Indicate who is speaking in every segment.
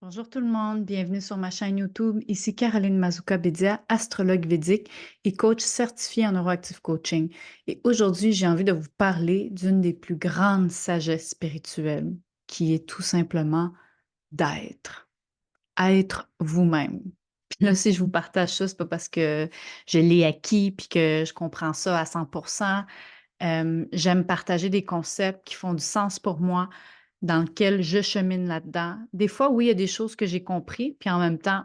Speaker 1: Bonjour tout le monde, bienvenue sur ma chaîne YouTube. Ici Caroline Mazzuca-Bédia, astrologue védique et coach certifié en neuroactive coaching. Et aujourd'hui, j'ai envie de vous parler d'une des plus grandes sagesses spirituelles, qui est tout simplement d'être. Être vous-même. Puis là, si je vous partage ça, c'est pas parce que je l'ai acquis puis que je comprends ça à 100%. J'aime partager des concepts qui font du sens pour moi, dans lequel je chemine là-dedans. Des fois, oui, il y a des choses que j'ai compris, puis en même temps,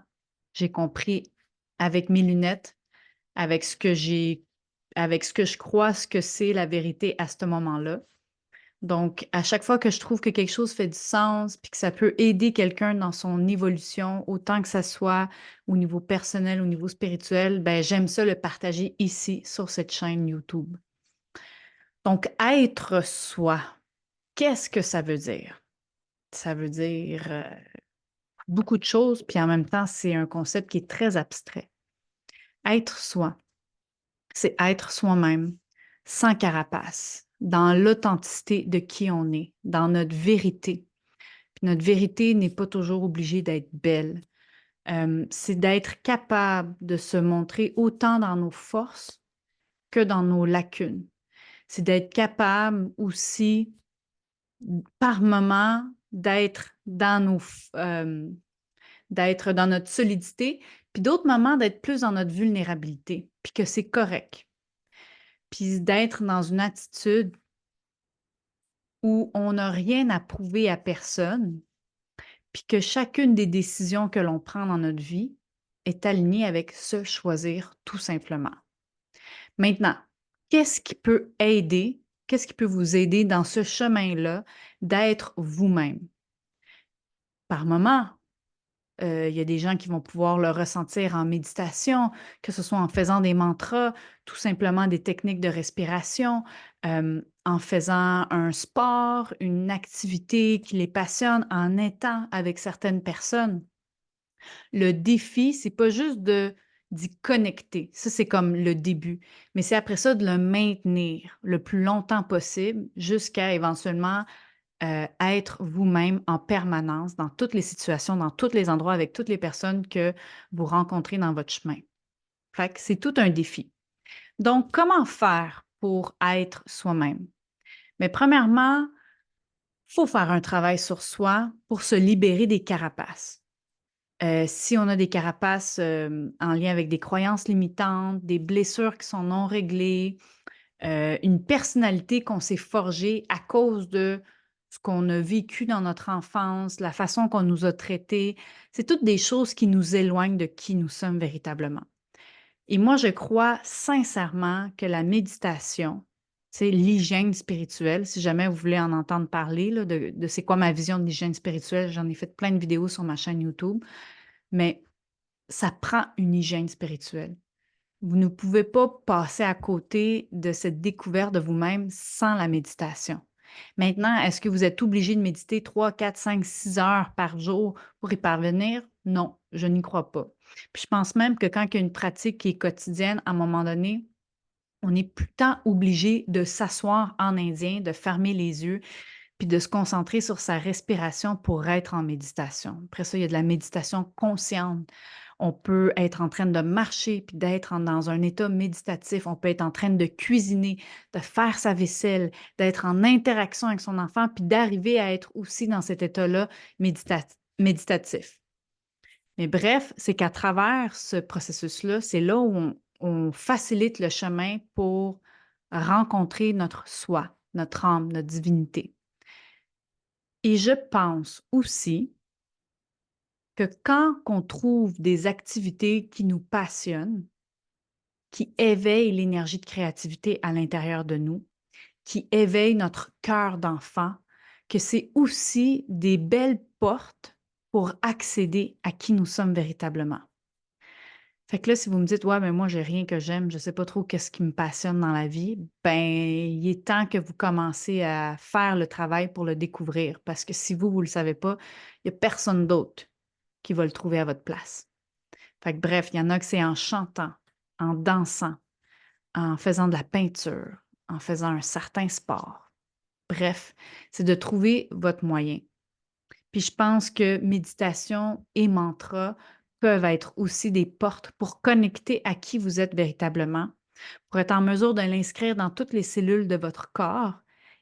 Speaker 1: j'ai compris avec mes lunettes, avec ce que j'ai, avec ce que je crois, ce que c'est la vérité à ce moment-là. Donc, à chaque fois que je trouve que quelque chose fait du sens, puis que ça peut aider quelqu'un dans son évolution, autant que ça soit au niveau personnel, au niveau spirituel, ben j'aime ça le partager ici sur cette chaîne YouTube. Donc, être soi, qu'est-ce que ça veut dire? Ça veut dire beaucoup de choses, puis en même temps, c'est un concept qui est très abstrait. Être soi, c'est être soi-même, sans carapace, dans l'authenticité de qui on est, dans notre vérité. Puis notre vérité n'est pas toujours obligée d'être belle. C'est d'être capable de se montrer autant dans nos forces que dans nos lacunes. C'est d'être capable aussi, par moment, d'être dans notre solidité, puis d'autres moments d'être plus dans notre vulnérabilité, puis que c'est correct. Puis d'être dans une attitude où on n'a rien à prouver à personne, puis que chacune des décisions que l'on prend dans notre vie est alignée avec se choisir tout simplement. Maintenant, qu'est-ce qui peut aider, qu'est-ce qui peut vous aider dans ce chemin-là d'être vous-même? Par moment, il y a des gens qui vont pouvoir le ressentir en méditation, que ce soit en faisant des mantras, tout simplement des techniques de respiration, en faisant un sport, une activité qui les passionne, en étant avec certaines personnes. Le défi, c'est pas juste d'y connecter. Ça, c'est comme le début. Mais c'est après ça de le maintenir le plus longtemps possible jusqu'à éventuellement être vous-même en permanence dans toutes les situations, dans tous les endroits, avec toutes les personnes que vous rencontrez dans votre chemin. Fait que c'est tout un défi. Donc, comment faire pour être soi-même? Mais premièrement, il faut faire un travail sur soi pour se libérer des carapaces. Si on a des carapaces en lien avec des croyances limitantes, des blessures qui sont non réglées, une personnalité qu'on s'est forgée à cause de ce qu'on a vécu dans notre enfance, la façon qu'on nous a traités. C'est toutes des choses qui nous éloignent de qui nous sommes véritablement. Et moi, je crois sincèrement que la méditation, c'est l'hygiène spirituelle. Si jamais vous voulez en entendre parler là, de c'est quoi ma vision de l'hygiène spirituelle, j'en ai fait plein de vidéos sur ma chaîne YouTube, mais ça prend une hygiène spirituelle. Vous ne pouvez pas passer à côté de cette découverte de vous-même sans la méditation. Maintenant, est-ce que vous êtes obligé de méditer 3, 4, 5, 6 heures par jour pour y parvenir? Non, je n'y crois pas. Puis je pense même que quand il y a une pratique qui est quotidienne, à un moment donné, on est plus tant obligé de s'asseoir en indien, de fermer les yeux, puis de se concentrer sur sa respiration pour être en méditation. Après ça, il y a de la méditation consciente. On peut être en train de marcher puis d'être dans un état méditatif. On peut être en train de cuisiner, de faire sa vaisselle, d'être en interaction avec son enfant, puis d'arriver à être aussi dans cet état-là méditatif. Mais bref, c'est qu'à travers ce processus-là, c'est là où on facilite le chemin pour rencontrer notre soi, notre âme, notre divinité. Et je pense aussi que quand on trouve des activités qui nous passionnent, qui éveillent l'énergie de créativité à l'intérieur de nous, qui éveillent notre cœur d'enfant, que c'est aussi des belles portes pour accéder à qui nous sommes véritablement. Fait que là, si vous me dites, ouais, mais moi, j'ai rien que j'aime, je sais pas trop qu'est-ce qui me passionne dans la vie, ben, il est temps que vous commencez à faire le travail pour le découvrir. Parce que si vous, vous le savez pas, il y a personne d'autre qui va le trouver à votre place. Fait que bref, il y en a que c'est en chantant, en dansant, en faisant de la peinture, en faisant un certain sport. Bref, c'est de trouver votre moyen. Puis je pense que méditation et mantra peuvent être aussi des portes pour connecter à qui vous êtes véritablement, pour être en mesure de l'inscrire dans toutes les cellules de votre corps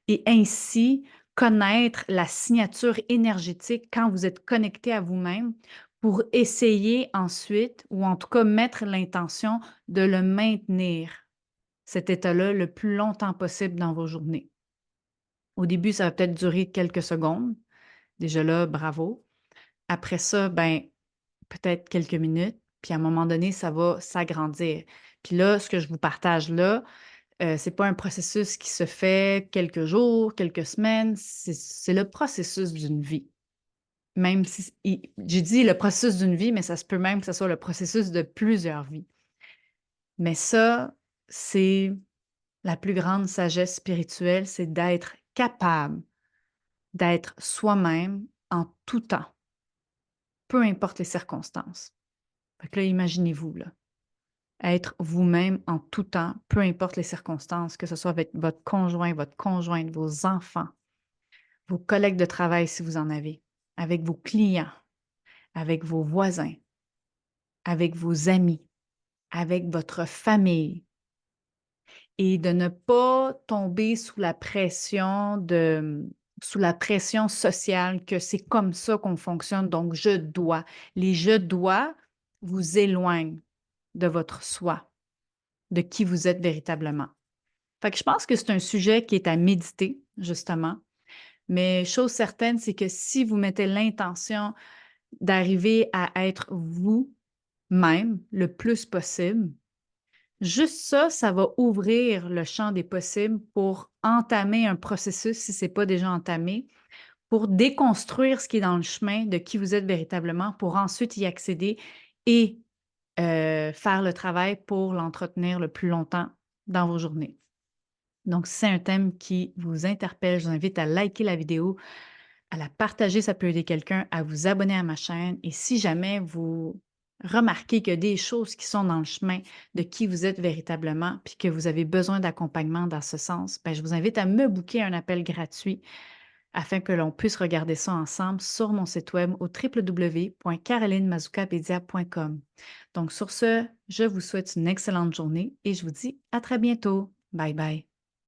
Speaker 1: et ainsi connaître la signature énergétique quand vous êtes connecté à vous-même pour essayer ensuite, ou en tout cas mettre l'intention de le maintenir, cet état-là, le plus longtemps possible dans vos journées. Au début, ça va peut-être durer quelques secondes. Déjà là, bravo. Après ça, ben, peut-être quelques minutes, puis à un moment donné, ça va s'agrandir. Puis là, ce que je vous partage là, c'est pas un processus qui se fait quelques jours, quelques semaines, c'est le processus d'une vie. Même si j'ai dit le processus d'une vie, mais ça se peut même que ce soit le processus de plusieurs vies. Mais ça, c'est la plus grande sagesse spirituelle, c'est d'être capable d'être soi-même en tout temps, peu importe les circonstances. Fait que là, imaginez-vous, là, être vous-même en tout temps, peu importe les circonstances, que ce soit avec votre conjoint, votre conjointe, vos enfants, vos collègues de travail si vous en avez, avec vos clients, avec vos voisins, avec vos amis, avec votre famille, et de ne pas tomber sous la pression sociale que c'est comme ça qu'on fonctionne, donc je dois. Les je dois vous éloignent de votre soi, de qui vous êtes véritablement. Fait que je pense que c'est un sujet qui est à méditer, justement. Mais chose certaine, c'est que si vous mettez l'intention d'arriver à être vous-même le plus possible, juste ça, ça va ouvrir le champ des possibles pour entamer un processus, si ce n'est pas déjà entamé, pour déconstruire ce qui est dans le chemin de qui vous êtes véritablement, pour ensuite y accéder et faire le travail pour l'entretenir le plus longtemps dans vos journées. Donc, si c'est un thème qui vous interpelle, je vous invite à liker la vidéo, à la partager, ça peut aider quelqu'un, à vous abonner à ma chaîne. Et si jamais vous remarquez qu'il y a des choses qui sont dans le chemin de qui vous êtes véritablement, puis que vous avez besoin d'accompagnement dans ce sens, ben, je vous invite à me booker un appel gratuit afin que l'on puisse regarder ça ensemble sur mon site web au www.carolinemazoukapedia.com. Donc sur ce, je vous souhaite une excellente journée et je vous dis à très bientôt. Bye bye.